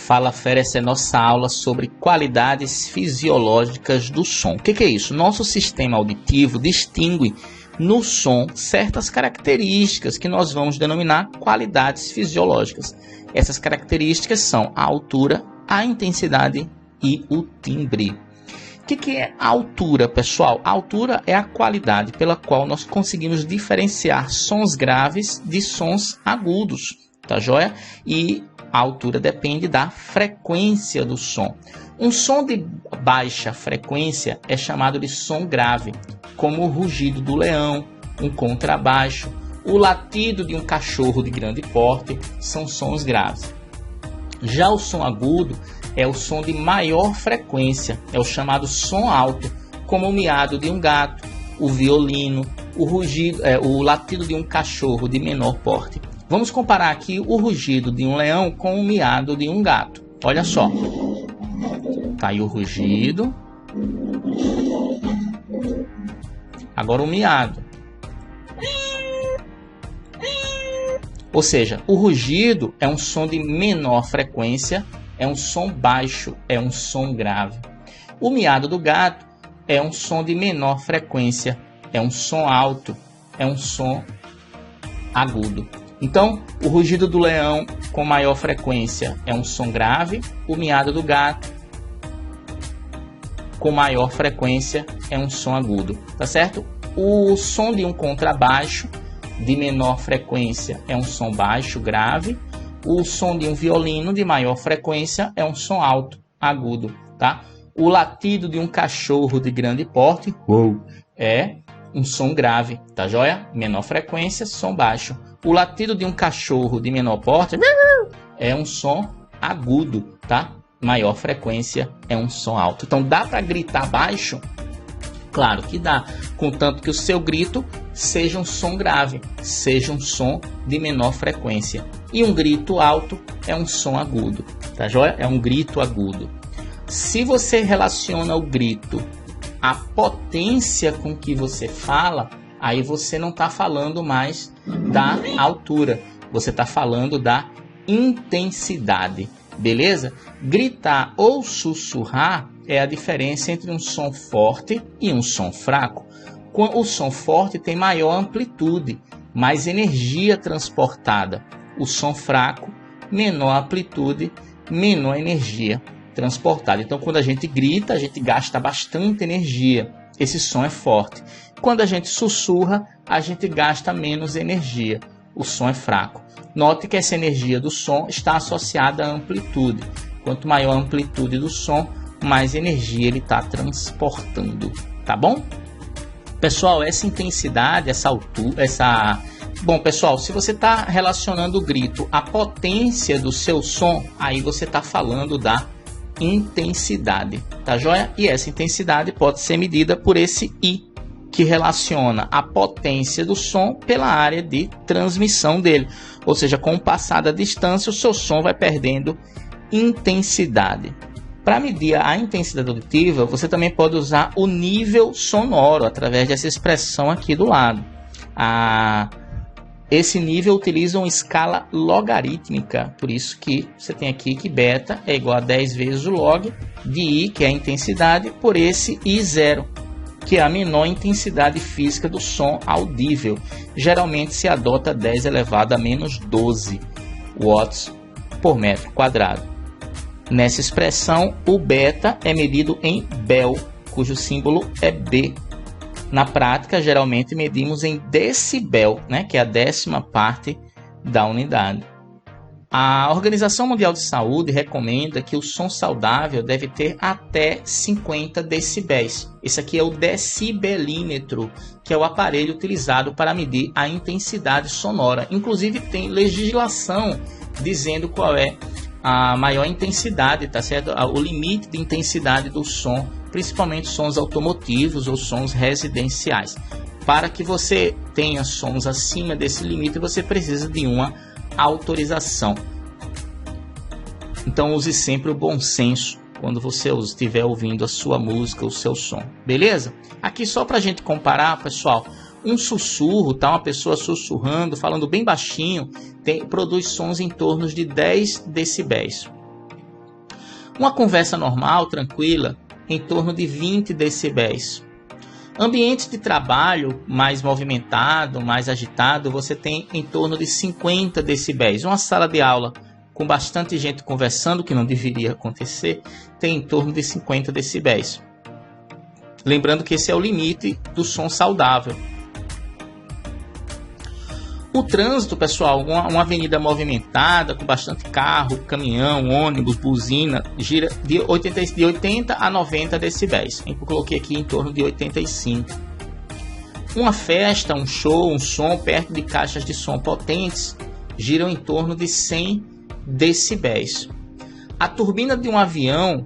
Fala Fera, essa é nossa aula sobre qualidades fisiológicas do som. O que é isso? Nosso sistema auditivo distingue no som certas características que nós vamos denominar qualidades fisiológicas. Essas características são a altura, a intensidade e o timbre. O que é a altura, pessoal? A altura é a qualidade pela qual nós conseguimos diferenciar sons graves de sons agudos, tá joia? E a altura depende da frequência do som. Um som de baixa frequência é chamado de som grave, como o rugido do leão, um contrabaixo, o latido de um cachorro de grande porte, são sons graves. Já o som agudo é o som de maior frequência, é o chamado som alto, como o miado de um gato, o violino, o rugido, o latido de um cachorro de menor porte. Vamos comparar aqui o rugido de um leão com o miado de um gato. Olha só. Tá aí o rugido. Agora o miado. Ou seja, o rugido é um som de menor frequência, é um som baixo, é um som grave. O miado do gato é um som de menor frequência, é um som alto, é um som agudo. Então, o rugido do leão com maior frequência é um som grave, o miado do gato com maior frequência é um som agudo, tá certo? O som de um contrabaixo de menor frequência é um som baixo, grave. O som de um violino de maior frequência é um som alto, agudo, tá? O latido de um cachorro de grande porte é um som grave, tá joia? Menor frequência, som baixo. O latido de um cachorro de menor porte é um som agudo, tá? Maior frequência é um som alto. Então dá para gritar baixo? Claro que dá, contanto que o seu grito seja um som grave, seja um som de menor frequência. E um grito alto é um som agudo, tá joia? É um grito agudo. Se você relaciona o grito à potência com que você fala, aí você não está falando mais da altura, você está falando da intensidade, beleza? Gritar ou sussurrar é a diferença entre um som forte e um som fraco. O som forte tem maior amplitude, mais energia transportada. O som fraco, menor amplitude, menor energia transportada. Então, quando a gente grita, a gente gasta bastante energia. Esse som é forte. Quando a gente sussurra, a gente gasta menos energia. O som é fraco. Note que essa energia do som está associada à amplitude. Quanto maior a amplitude do som, mais energia ele está transportando. Tá bom? Pessoal, essa intensidade, essa altura, Bom, pessoal, se você está relacionando o grito à potência do seu som, aí você está falando da intensidade, tá joia? E essa intensidade pode ser medida por esse I, que relaciona a potência do som pela área de transmissão dele. Ou seja, com o passar da distância, o seu som vai perdendo intensidade. Para medir a intensidade auditiva, você também pode usar o nível sonoro, através dessa expressão aqui do lado. Esse nível utiliza uma escala logarítmica, por isso que você tem aqui que beta é igual a 10 vezes o log de I, que é a intensidade, por esse I0, que é a menor intensidade física do som audível. Geralmente se adota 10 elevado a menos 12 watts por metro quadrado. Nessa expressão, o beta é medido em Bell, cujo símbolo é B. Na prática, geralmente medimos em decibel, né, que é a 10ª parte da unidade. A Organização Mundial de Saúde recomenda que o som saudável deve ter até 50 decibéis. Esse aqui é o decibelímetro, que é o aparelho utilizado para medir a intensidade sonora. Inclusive tem legislação dizendo qual é a maior intensidade, tá certo? O limite de intensidade do som, principalmente sons automotivos ou sons residenciais. Para que você tenha sons acima desse limite, você precisa de uma autorização. Então use sempre o bom senso quando você estiver ouvindo a sua música, o seu som, beleza? Aqui só para a gente comparar, pessoal, um sussurro, tá? Uma pessoa sussurrando, falando bem baixinho, produz sons em torno de 10 decibéis. Uma conversa normal, tranquila, em torno de 20 decibéis. Ambientes de trabalho mais movimentado, mais agitado, você tem em torno de 50 decibéis. Uma sala de aula com bastante gente conversando, que não deveria acontecer, tem em torno de 50 decibéis. Lembrando que esse é o limite do som saudável. O trânsito, pessoal, uma avenida movimentada, com bastante carro, caminhão, ônibus, buzina, gira de 80 a 90 decibéis. Eu coloquei aqui em torno de 85. Uma festa, um show, um som perto de caixas de som potentes, giram em torno de 100 decibéis. A turbina de um avião,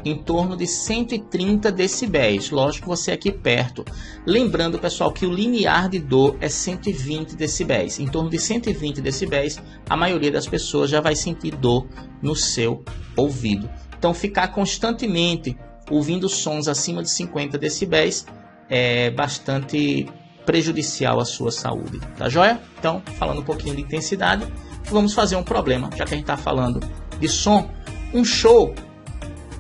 em torno de 130 decibéis. Lógico que você é aqui perto. Lembrando, pessoal, que o limiar de dor é 120 decibéis. Em torno de 120 decibéis, a maioria das pessoas já vai sentir dor no seu ouvido. Então, ficar constantemente ouvindo sons acima de 50 decibéis é bastante prejudicial à sua saúde. Tá joia? Então, falando um pouquinho de intensidade, vamos fazer um problema, já que a gente está falando de som. Um show,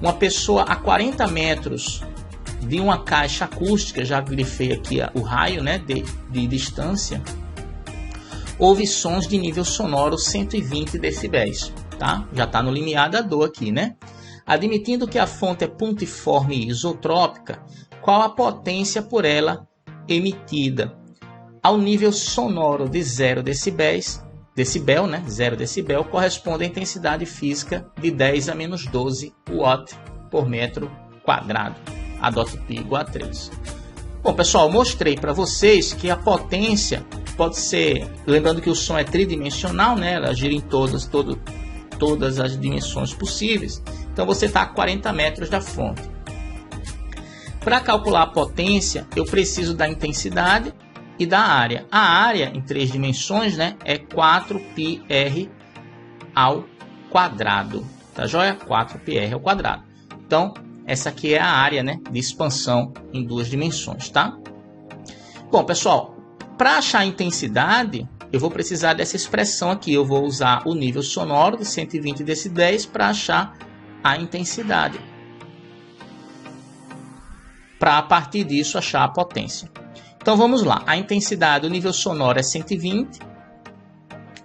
uma pessoa a 40 metros de uma caixa acústica, já grifei aqui o raio, né, de distância, ouve sons de nível sonoro 120 decibéis, tá? Já está no limiar da dor aqui, né? Admitindo que a fonte é pontiforme e isotrópica, qual a potência por ela emitida? Ao nível sonoro de 0 decibel, né? 0 decibel, corresponde à intensidade física de 10 a menos 12 watt por metro quadrado. Adote π igual a 3. Bom, pessoal, mostrei para vocês que a potência pode ser, lembrando que o som é tridimensional, né? Ela gira em todas as dimensões possíveis. Então você está a 40 metros da fonte. Para calcular a potência, eu preciso da intensidade e da área. A área em 3 dimensões, né, é 4πr ao quadrado. Tá joia? 4πr ao quadrado. Então, essa aqui é a área, né, de expansão em 2 dimensões, tá? Bom, pessoal, para achar a intensidade, eu vou precisar dessa expressão aqui. Eu vou usar o nível sonoro de 120 decibéis para achar a intensidade. Para, a partir disso, achar a potência. Então vamos lá, a intensidade, o nível sonoro é 120,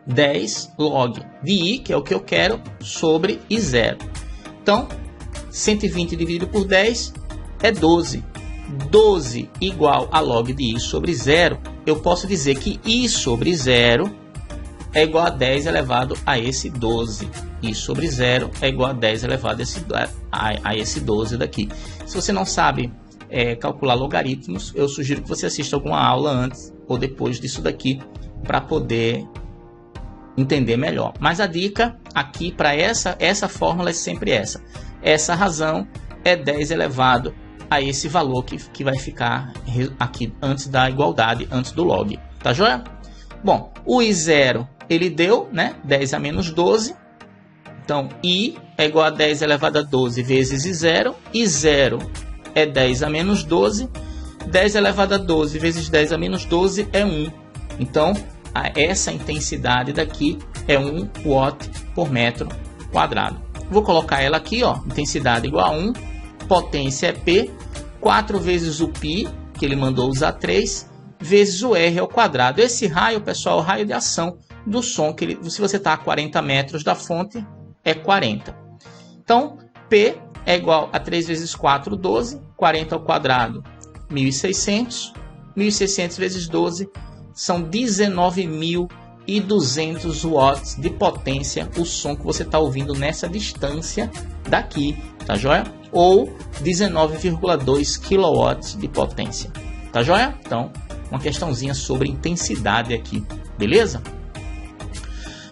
10 log de I, que é o que eu quero, sobre I0. Então, 120 dividido por 10 é 12. 12 igual a log de I sobre 0, eu posso dizer que I sobre 0 é igual a 10 elevado a esse 12. I sobre 0 é igual a 10 elevado a esse 12 daqui. Se você não sabe calcular logaritmos, eu sugiro que você assista alguma aula antes ou depois disso daqui para poder entender melhor. Mas a dica aqui para essa fórmula é sempre essa. Essa razão é 10 elevado a esse valor que vai ficar aqui antes da igualdade, antes do log. Tá joia? Bom, o I0 ele deu, né, 10 a menos 12. Então, I é igual a 10 elevado a 12 vezes I0. I0 é 10 a menos 12. 10 elevado a 12 vezes 10 a menos 12 é 1. Então, essa intensidade daqui é 1 watt por metro quadrado. Vou colocar ela aqui, ó, intensidade igual a 1. Potência é P. 4 vezes o π, que ele mandou usar 3, vezes o R ao quadrado. Esse raio, pessoal, é o raio de ação do som, que se você está a 40 metros da fonte, é 40. Então, P é igual a 3 vezes 4, 12. 40 ao quadrado, 1.600. 1.600 vezes 12 são 19.200 watts de potência, o som que você está ouvindo nessa distância daqui, tá joia? Ou 19,2 kW de potência, tá joia? Então, uma questãozinha sobre intensidade aqui, beleza?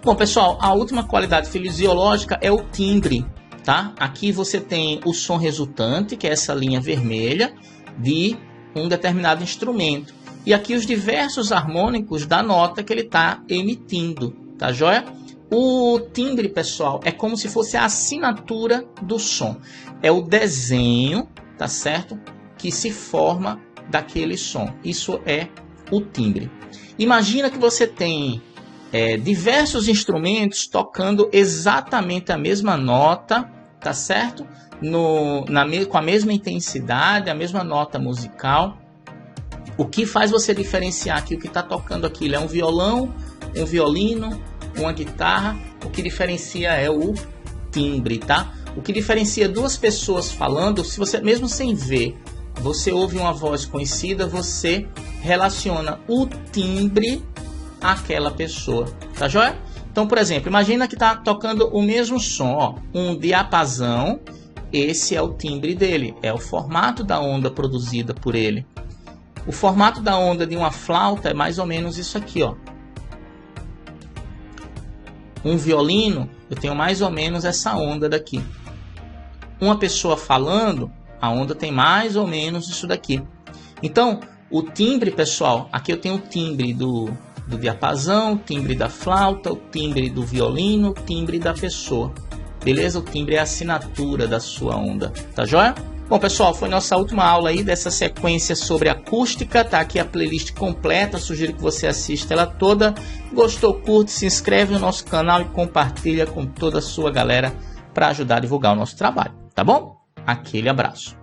Bom, pessoal, a última qualidade fisiológica é o timbre, tá? Aqui você tem o som resultante, que é essa linha vermelha, de um determinado instrumento. E aqui os diversos harmônicos da nota que ele está emitindo, tá joia? O timbre, pessoal, é como se fosse a assinatura do som. É o desenho, tá certo? Que se forma daquele som. Isso é o timbre. Imagina que você tem diversos instrumentos tocando exatamente a mesma nota tá certo? Com a mesma intensidade, a mesma nota musical. O que faz você diferenciar que o que está tocando aquilo é um violão, um violino, uma guitarra? O que diferencia é o timbre, tá? O que diferencia duas pessoas falando, se você mesmo sem ver, você ouve uma voz conhecida, você relaciona o timbre àquela pessoa, tá joia? Então, por exemplo, imagina que está tocando o mesmo som, ó, um diapasão, esse é o timbre dele, é o formato da onda produzida por ele. O formato da onda de uma flauta é mais ou menos isso aqui, ó. Um violino, eu tenho mais ou menos essa onda daqui. Uma pessoa falando, a onda tem mais ou menos isso daqui. Então, o timbre, pessoal, aqui eu tenho o timbre do diapasão, o timbre da flauta, o timbre do violino, o timbre da pessoa. Beleza? O timbre é a assinatura da sua onda. Tá joia? Bom, pessoal, foi nossa última aula aí dessa sequência sobre acústica. Tá aqui a playlist completa, sugiro que você assista ela toda. Gostou, curte, se inscreve no nosso canal e compartilha com toda a sua galera para ajudar a divulgar o nosso trabalho. Tá bom? Aquele abraço.